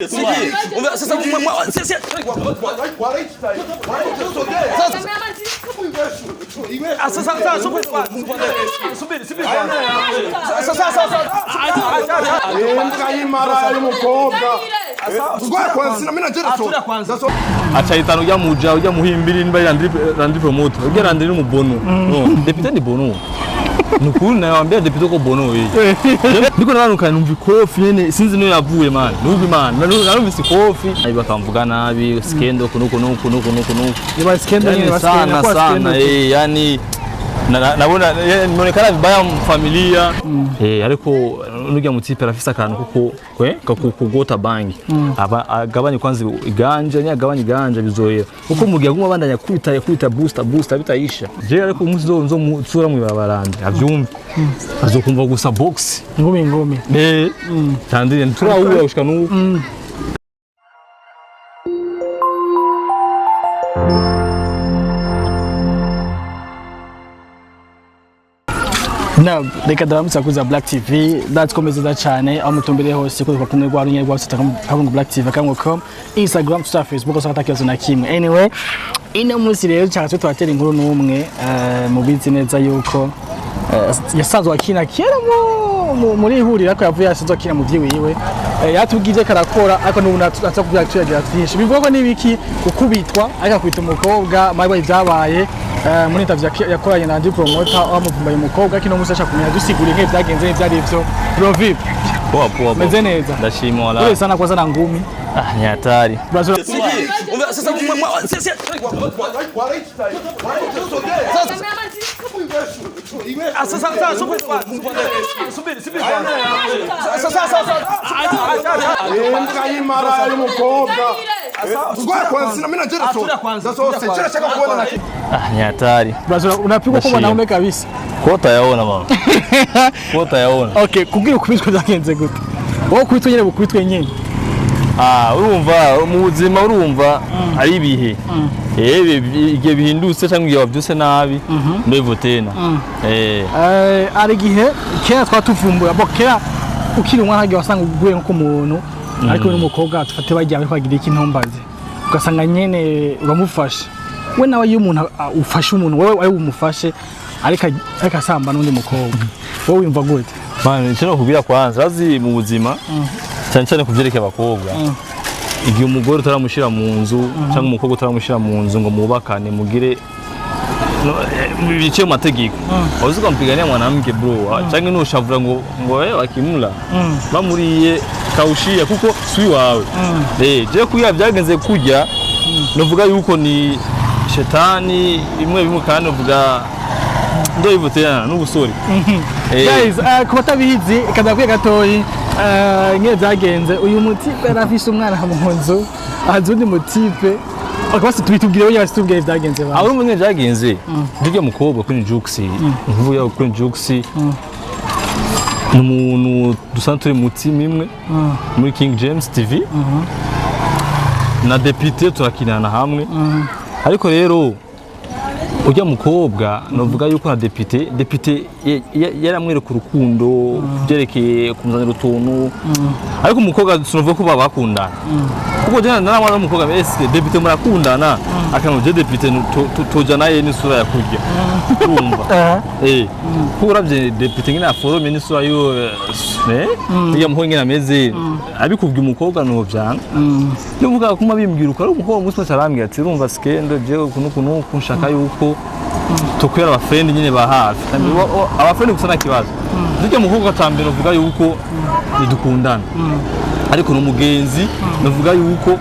Sasa achaitano ujya muja ujya muhimbiri niba randi promoter ujya randi ni mubono depite ni bono nukuri naambia depite ko bono wewe niko naruka numva ikofi nyene sinzi no yavuye man nubi man narumvise ikofi ayiba kamvuga nabi skendo kuno niba skendo nyene sana yani nabona monekana vibaya familia ariko nujya mutipe rafisa akantu kuko kugota bangi agabanye kwanza iganje ni agabanye iganje bizoyera kuko mugiye guma bandanya kwita booster bitayisha je ariko umunsi zo nsura mu babarande avyumva azokumva gusa box ngumi kandi nturahuye gushika n'uko Now, reka daramutsa kuza Black TV, komeza cyane aho mutumbere hose kuko kumwe rwa runye rwa Kabungu Black TV akamwe.com, Instagram, Twitter, Facebook osaka kibazo na kimwe. Anyway, ino munsi rero cyangwa twatera inkuru n'umwe mu bizi neza yuko yasanzwe akina kera muri ihurira ko yavuye yasanzwe akina mu vyiwiwe. Yatubwije karakora ariko n'ubu natubwira tuyagira twinshi. Bivuga nibiki gukubitwa akakwita umukobwa mayibaye byabaye muri interview yakoranye na ndi promoter amuvumbaye umukobwa kino musasha kumenya dusigura nke byagenze n'ivyari byo bro vip poa meze neza ndashima wala wewe sana kwa sana ngumi ni hatari sasa ni hatari unapigwa kwa mwanaume kabisa kota yaona mama kota yaona okay kugira ukubitwa byagenze gute wowe kubitwa nyene bukubitwe nyene urumva mu buzima urumva ari ibihe igihe bihindutse cyangwa igihe wabyuse nabi ndevo tena ari gihe kera twatuvumbura bokera ukiri umwana hagiye wasanga uguye nko umuntu ariko n'umukobwa tufate bagiye ariko agira iki ntombaze ugasanga nyene bamufashe we nawe iyo umuntu ufashe umuntu wewe ari umufashe ariko asamba n'undi mukobwa wowe wimva gute bana cyo kubira kwanza azi mu buzima cyane kuvyerekeye abakobwa igihe umugore utaramushira mu nzu cyangwa umukobwa utaramushira mu nzu ngo mubakane mugire bice mategeko uzuka mpigania mwanamke bro cyangwa nushavura ngo akimula bamuriye kawushia kuko swi wawe je kuya byagenze kujya novuga yuko ni shetani bimwe kandi uvuga ndo ivutera n'ubusori guys kubatabizi kadakwiye gatoyi nke byagenze uyu mutipe arafise umwana mu nzu azundi mutipe akabase tubitubwire we yasitubwiye byagenze ba abo munye byagenze ndije mukobwa kuri Jux nvuye kuri Jux n'umuntu dusanzwe mu team imwe muri King James TV na depite turakinana hamwe ariko rero ujya mukobwa novuga yuko na depite yaramwereka urukundo byerekeye kumuzanira utuntu ariko umukobwa tunovuga ko babakundana kuko jana naramwana n'umukobwa bese depite murakundana akamuje depite toja naye n'isura yakujya urumva kuravye depite ngina forome n'isura yo ya muhonge nameze abikubwiye umukobwa no byanga nivuga kuma bimbwira uko ari umukobwa muswe cyarambye ati urumva skendo je kuno kunshaka yuko tukwera abafrendi nyine ba hafi abafrendi gusa nakibazo ndike mukobwa tambere uvuga yuko dukundana ariko n'umugenzi navuga yuko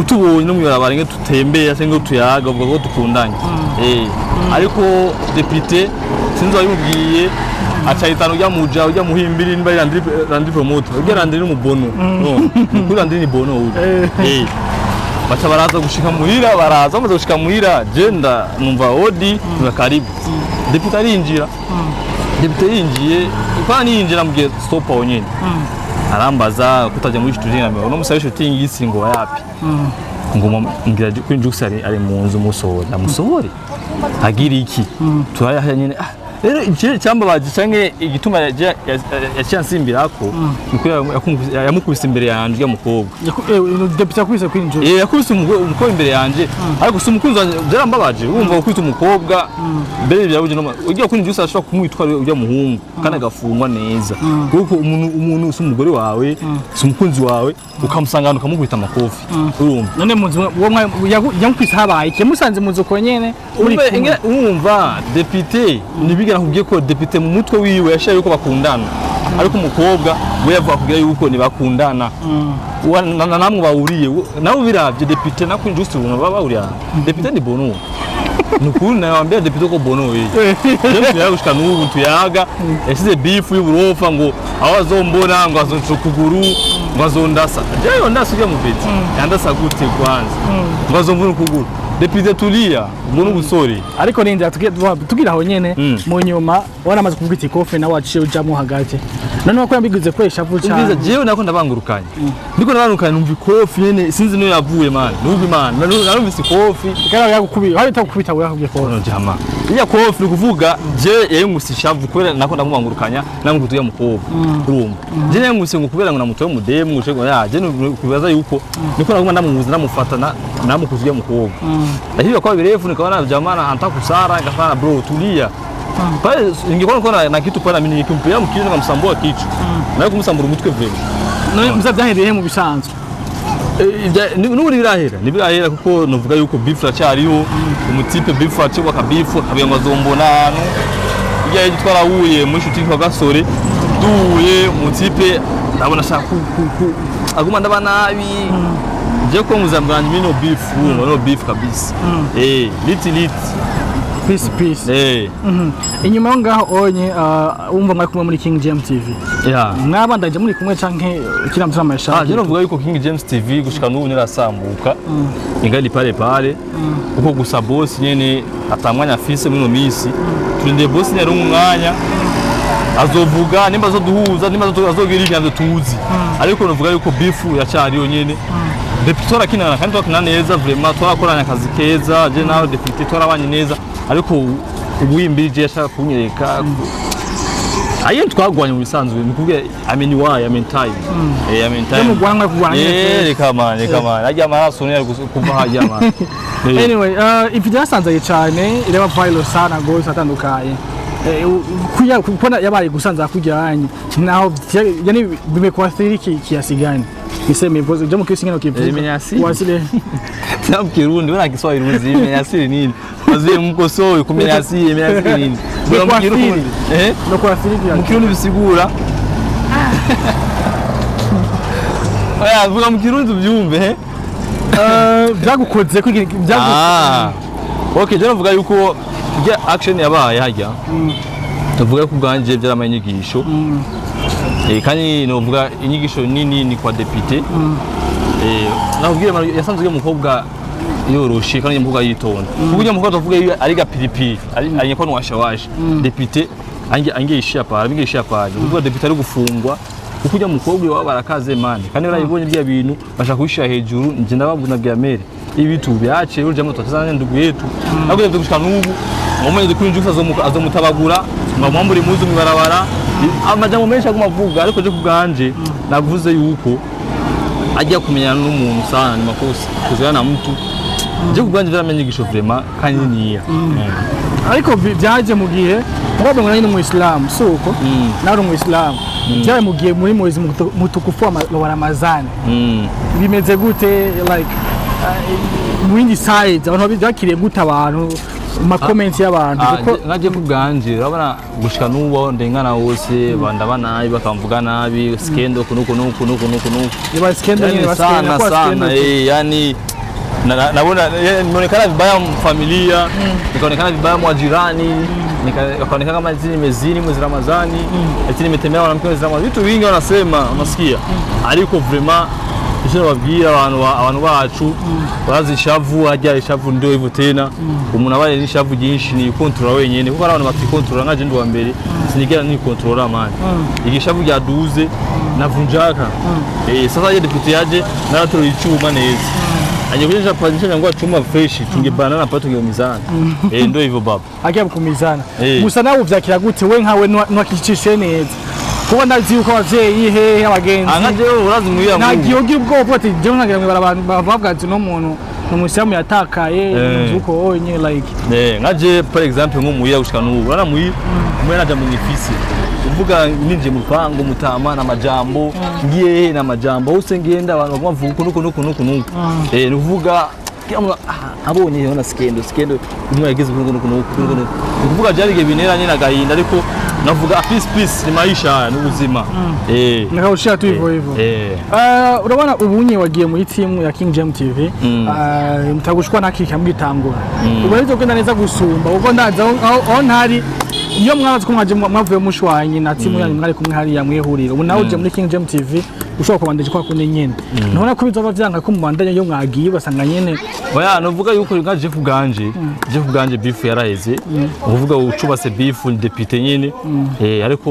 utubonye no muyarabara nge tutembeye cyangwa tuyaga uvuga ko dukundanye ariko depite sinzo yimubwiye achayitano ujya muhimbiri niba randi promoter ujya randi ni mubono kuri randi ni bono uyu bacha baraza gushika muhira bamaze gushika muhira jenda numva odi na karibu depite arinjira depite yinjiye kwani yinjira mugiye stop aho nyine arambaza kutajya muri shooting na no musabe shooting yisingo yapi ngo ngira kuri Jux ari mu nzu musohora agira iki turaya nyine rero ikintu cyambabaje canke igituma yaciansimbirako niko yamukubise imbere yanje y'umukobwa depite yakubise kwinjira yakubise umukobwa imbere yanje ariko si umukunzi wanje byarambabaje wumva ukubita umukobwa mbere byabuje no ugiye kwinjira usashobora kumwitwara ujya muhungu kandi agafungwa neza kuko umuntu usumugore wawe umukunzi wawe ukamusangana ukamukubita amakofi urumva none munzu yamukubise habaye musanze munzu ko nyene urumva depite nibigera kugiye ko depite mu mutwe wiwe yashaye yuko bakundana ariko umukobwa we yavuga kugira yuko ntibakundana namwe bawuriye nawe biravye depite nakwinjira usubona bawuriye depite ni bono nukuri nawe wambia depite ko bono we je yagushika n'ubu tuyaga yasize beef y'uburofa ngo aho azombona ngo azocukuguru ngo azondasa je ndasa ujya mu beti yandasa gute kwanza ngo azombona ukuguru depite tulia mbona ubusore ariko ninde tugira aho nyene mu nyuma waramaze kuvuga ikofe nawe waciye ujamo hagati none wako yambiguze kwesha vu cyane ubwiza jewe nako ndabangurukanye ndiko nabangurukanye numva ikofi nyene sinzi no yavuye man numva man narumvise ikofi kana yakukubira hari takukubita we yakubye kofi no jama iya kofi kuvuga je yayungusishavu kubera nako ndamubangurukanya namwe kutuya mukobwa urumva je yayunguse ngo kubera ngo namutoye mudemu ushego yaje kubaza yuko niko naguma ndamubuza namufatana namukuzuya mukobwa hiyo kwa birefu nikaona jamana anataka kusara ngafana bro tulia pale ingekuwa kuna na kitu pale mimi nikimpea mkini ngamsambua kichwa na kumsambura umutwe vile no muzabyahereye mu bisanzwe n'uri birahera kuko novuga yuko beef racyariho umutipe beef acibwa kabifu akabiye amazombona hano igihe yitwara huye muri shuti kwa gasore duye umutipe ndabona shaka aguma ndabanabi je ko muzambanye mino beef no beef kabisa lit peace inyuma ngaho onye umva mwa kumwe muri King James TV mwabandanje muri kumwe canke kiramutsa amasha je novuga yuko King James TV gushika n'ubu nirasambuka ingali pale uko gusa boss nyene atamwanya afise muri no misi turinde boss nyari umwanya azovuga nimba zoduhuza nimba azogira ikintu tuzi ariko novuga yuko beef yacyariyo nyene depite kinana kandi twakina neza vraiment twakoranya akazi keza je nawe depite twarabanye neza ariko ubuyimbije yashaka kunyereka ayo twagwanye mu bisanzwe nikuvuga ameni why amen time mu gwanga kugwanya reka man ajya amaraso ne kuva hajya man anyway if byasanzaye cyane ireba viral sana gose atandukaye kubona yabaye gusanza kujyanye naho yani bimekuwa thiriki kiasigani niseme mpozo jamu kisingeno kivuga wasile na mkirundi wana Kiswahili uzi imenyasiri nini wazie mkosoyo kumenyasiri imenyasiri nini bwa mkirundi no kwa thiriki mkirundi bisigura aya vuga mkirundi byumve byagukoze kwigi okay je navuga yuko ya action yabaye hajya tuvuga ko bwanje byaramanyigisho kandi novuga inyigisho nini ni kwa depite nabwire yasanzwe umukobwa yoroshe kandi umukobwa yitonda kuburyo umukobwa tuvuga ari gapiripiri ari ko nwashawashe depite ange ishapa kuvuga depite ari gufungwa kuko ujya mukobwa waba barakaze mane kandi barayibonye bya bintu bashaka kubishira hejuru nje ndababuna bya mere ibitu byace uruje mu twazanye nduguyetu nabwo gushika n'ubu mumenye dukwinjuka azomutabagura mwamuri muzu mibarabara amajambo menshi agumavuga ariko je kubganje navuze yuko ajya kumenyana n'umuntu sana ni makosa kuzana na mtu je kubganje byamenyigisho vraiment kaniniya ariko byaje mu gihe ngobe ngana mu Islam suko naro mu Islam byaje mu gihe muri mwezi mutukufu wa Ramadhani bimeze gute like mwindi side abantu bakiriye gute abantu ma comments y'abantu kuko naje kubganje urabona gushika n'ubo ndengana wose bandaba nabi bakamvuga nabi skendo kunuko niba skendo ni sana yani naona inaonekana vibaya familia nikaonekana vibaya mwa jirani nikaonekana kama mezini mwezi Ramadhani eti nimetembea na mke Ramadhani vitu vingi wanasema unasikia aliko vraiment ishira babwira abantu bacu barazishavu hajya ishavu ndio hivyo tena umuntu abaye n'ishavu byinshi ni control wenyene kuko abantu batikontrola nkaje ndo wa mbere sinigera ni control amani igishavu ryaduze navunjaka sasa ye deputy yaje naratoro icuma neza Aje panisha ngo chuma fresh tungebana na pato ngomizana. Ndio hivyo baba. Agiye kumizana. Gusa nawe uvyakira gute we nkawe nwakicishe neza. Kuba ndazi uko abavyeyi he abagenzi. Angaje urazi muya mu. Nagiyogira ubwoko ati je nagira ngo abantu bavuga ati no muntu n'umusiyamu yatakaye uko onye like. Ngaje par exemple nko muya gushika n'ubu. Urana muyi naja mu ifisi. Uvuga ninje mu pango mutama na majambo ngiye na majambo hose ngenda abantu bavuga nuko nuvuga abonye yona skendo umwe yagize nuko uvuga jarige bineranye na gahinda ariko navuga peace ni maisha n'ubuzima nakaushia tu hivyo hivyo urabona ubunye wagiye mu team ya King James TV mtagushwa nakika mbitangura ubarizo kwenda neza gusumba uko ndaza aho ntari iyo mwabaze ko mwavuye mushwanye na timu yanyu mwari kumwe hari yamwehurira ubu nawe uje muri King James TV ushobora kubandije kwa kunye nyene ntabona ko bizova vyanga ko mubandanye yo mwagiye basanga nyene oya novuga yuko nka Jeff Ganje beef yaraheze uvuga ucubase beef député nyene ariko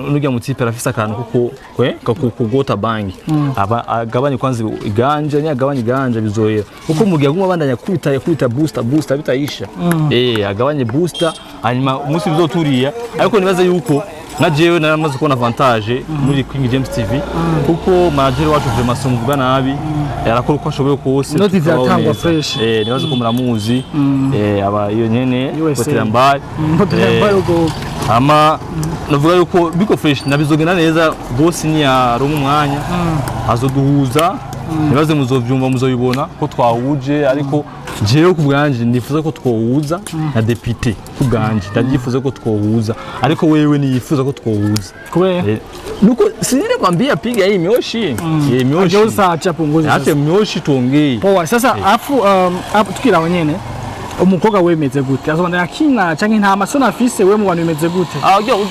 n'urya mutipe arafise akantu kuko kugota bangi agabanye kwanza iganje nyagabanye iganje bizoyera kuko mugiye guma bandanya kwita booster bitayisha agabanye booster hanyuma umunsi bizoturiya ariko nibaza yuko na jewe naramaze kubona avantage muri King James TV kuko manager wacu vraiment sumuvuga nabi yarakora uko ashoboye kose noti zatangwa fresh nibaza ko muramuzi aba iyo nyene Poterambaye ugo ama navuga yuko biko fresh nabizogena neza boss ni yaronka umwanya azoduhuza nibaze muzovyumva muzoyibona ko twahuje ariko jewe kubwanje ndifuza ko twohuza na député kubwanje ndagifuza ko twohuza ariko wewe niyifuza ko twohuza kubera nuko sinire kwambia piga hii myoshi myoshi ajosa acha punguza hata myoshi tuongee poa sasa afu tukira wenyene umukobwa wemeze gute azobanda yakina canke nta masona afise we mu bantu bemeze gute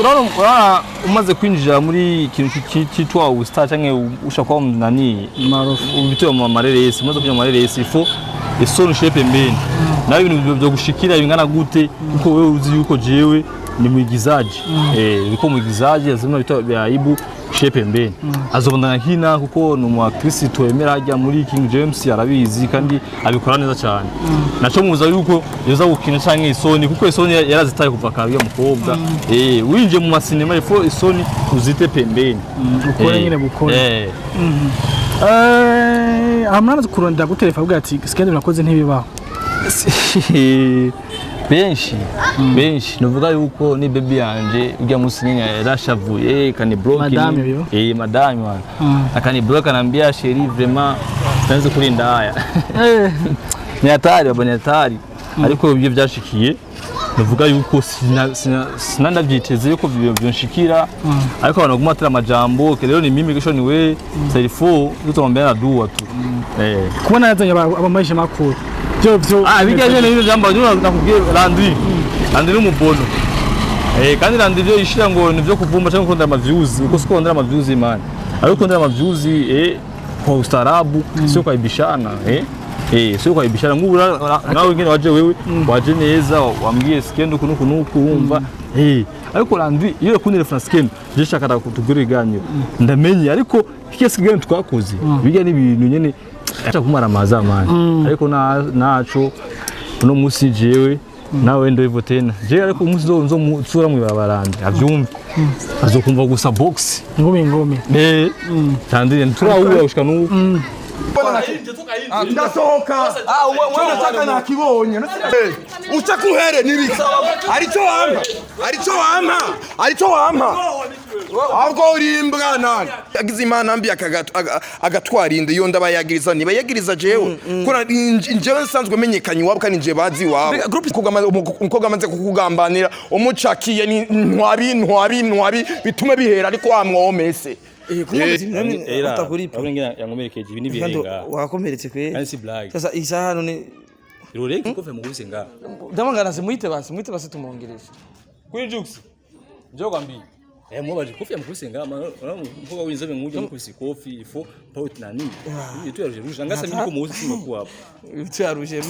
urabona umaze kwinjira muri ikintu cyitwa usta canke ushaka nani marofu ubitoye mu mareresi umaze kunya mu mareresi ifo isoni shepe mbeni nawe ibintu byo gushikira bingana gute kuko wewe uzi yuko jewe ni mwigizaji biko mwigizaji azima bito bya ibu shepe mbeni azobandana hina kuko no mu Kristo yemera hajya muri King James arabizi kandi abikora neza cyane naco muza yuko yoza gukina canke isoni kuko isoni yarazitaye kuva kabiya mukobwa winje mu masinema ifo isoni uzite pembeni ukore nyine bukora amana kuronda guterefa avuga ati skende nakoze ntibibaho benshi nuvuga yuko ni baby yanje ujya musinya yarashavuye kani blocking madame wana akani block anambia sheri vraiment tanze kurinda haya ni hatari abone hatari ariko ibyo byashikiye nuvuga yuko sinanabyiteze yuko byonshikira ariko abantu gumatira amajambo rero ni mimi kisho niwe selfo tutombera na dua tu kubona yazanye abamaisha makuru byo bigaje n'ibyo jambo nakubwiye Landry umubono kandi Landry byo yishira ngo nivyo kuvumba cyangwa kondera ama views uko siko kondera ama views imana ariko kondera ama views kwa ustarabu sio kwa ibishana sio kwa ibishana ngubura nawe ngene waje wewe waje neza wambwiye skendo kunuku wumva ariko Landry iyo kunire France skendo je shaka kutugura iganyo ndamenye ariko kike skendo twakoze bijya n'ibintu nyene acha kumara mazamani ariko naco no musi jewe nawe ndo hivyo tena je ariko musi nzo mutsura mu babarande avyumva azokumva gusa box ngome tandire nturawe ushika nu ndasohoka wewe unataka na kibonye ucha kuhere nibiki alicho wampa ahubwo urimbwa nani yagize imana mbi agatwarinde iyo ndabayagiriza niba yagiriza jewe kora njewe nsanzwe menyekanye wabo kandi nje bazi wabo umukobwa amaze kukugambanira umucakiye ni ntwabi bitume bihera ariko wamwomese yangomerekeje ibi nibirenga wakomeretse kwe kandi blague sasa isaha none iroreke ko fe mugubise nga ndamangana muite basi tumongeresha kuri jux njo kwambi mwabaje kofi yamukubise nga mvuga winzobe nguje mukubise kofi ifo pot nani itu yaruje ruje ngasa miko muzi simuko hapo itu yaruje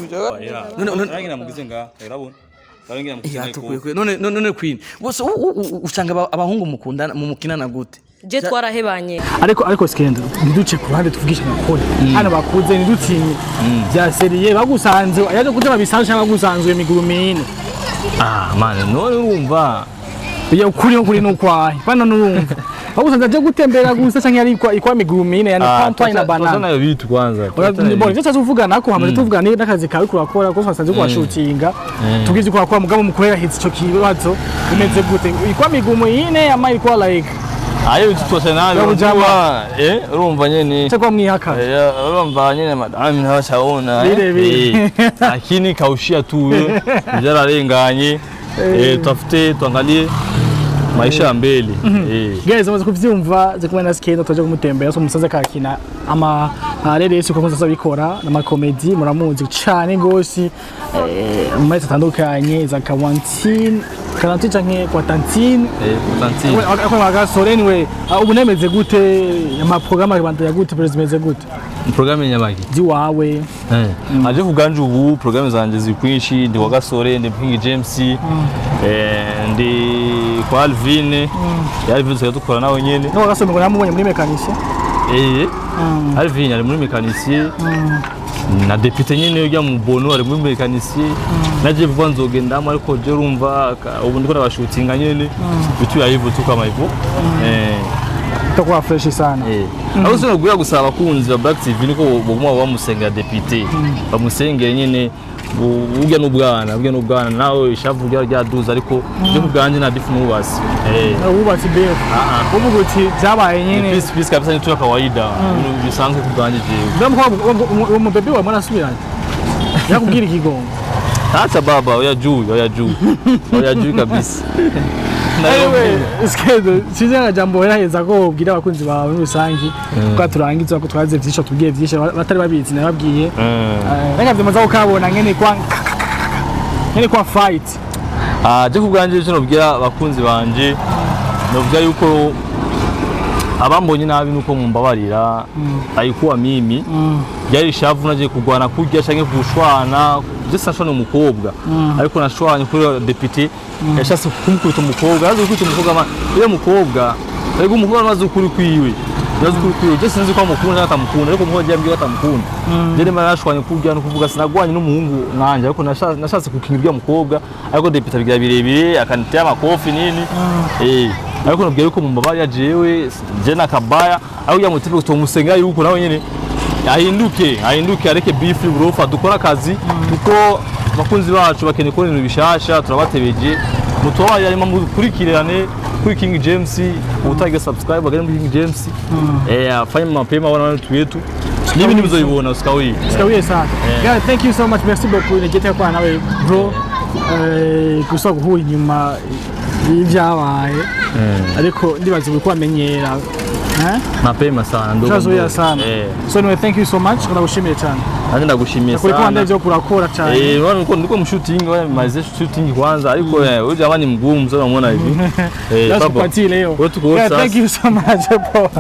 none ngira mugize nga urabona none queen bose usanga abahungu mukundana mu mukinana gute je twarahebanye ariko skendo ntiduce ku ruhande tuvugisha nakore hano bakuze ntidutinye bya seriye bagusanze yaje kuja babisanzwe cyangwa bagusanzwe migurumine man none urumva iyo kuri no kwahe bana nurumva bagusanze aje gutembera gusa cyangwa yari ikwa migurumine yani pantwa ina banana sana yo bitu kwanza Mbona icyo tuvugana ko hamaze tuvugana n'akazi kawe kurakora ko twasanze ko washutinga tugize ko akora mugabo mukorera hitse cyo kibazo bimeze gute ikwa migurumine ama ikwa like ayo bitu twasana urumva nyene cyo kwa mwihaka urumva nyene madame ntabashaona lakini kaushia tu byararenganye tafute tuangalie maisha ya mbele guys amaze kuvyumva ze kumena skendo twaje kumutembera so musaza kakina ama rero yese uko musaza bikora na comedy muramuzi cyane gosi mu atandukanye za Kawantine canke kwa Tantine ako bagasore anyway ubu nemeze gute ama programme y'abandi ya gute prezimeze gute programme nyabaki di wawe aje kuganje ubu programme zanje zikwinshi ndi wagasore ndi King James ndi kwa Alvin Alvin zo dukora nawe nyene no wagasome ngo namubonye muri mekanisye Alvin ari muri mekanisye na député nyene yo mu bono ari muri mekanisye naje vuba nzogendamo ariko je urumva ubu ndiko nabashutinga nyene bitu yayivu tukama ivo tukwa fresh sana aho sino guya gusaba kunzi ba Black TV niko boguma bamusengera député bamusengera nyene ubwe n'ubwana nawe ishavu ryaduza ariko byo kubganje na difu mubasi ubasi be ubu guti byabaye nyene peace kabisa ni tu kawaida bisanzwe kubganje je ndamko mu bebe wa mwana subiranye yakubwira ikigongo hata baba oya juu kabisa Anyway, skendo size jambo yaraheza ko ubwira abakunzi bawe muri rusangi kwa turangiza ko twaze vyisho tubwiye vyisho batari babizi nababwiye reka vyamaza ko kabona ngene kwa fight je kubganje cyo nobwira abakunzi banje novuga yuko abambonye nabi nuko mumbabarira ayikuwa mimi yari shavu naje kugwana kurya canke kushwana je sashwana umukobwa ariko nashwanye kuri député yashase kumukubita umukobwa azi gukubita umukobwa iyo mukobwa ariko umukobwa amaze ukuri kwiwe je sinzi ko amukunda atamukunda ariko umukobwa yambwiye atamukunda je ndema nashwanye kurya no kuvuga sinagwanye n'umuhungu nanje ariko nashatse kukingira umukobwa ariko député bigira birebire akanitera amakofi nini ariko nabwiye ko mumbabarira yajewe je nakabaya aho yamutipe kutomusenga yuko nawe nyene ahinduke areke beef burofa dukora akazi kuko bakunzi bacu bakene ko ibintu bishasha turabatebeje mutoba yarimo mukurikirane kuri King James utaga subscribe bagere muri King James afanye mapema wana wetu n'ibindi bizobibona uskawi sana guys thank you so much merci beaucoup nigete kwa nawe bro gusa guhuye inyuma y'ibyabaye ariko ndibaze ko amenyera mapema sana ndogo sana so anyway thank you so much ndagushimiye cyane kandi ndagushimiye sana kuri kwanda byo kurakora cyane ndiko mu shooting maze shooting kwanza ariko wewe jamani mgumu sana unaona hivi baba thank you so much bro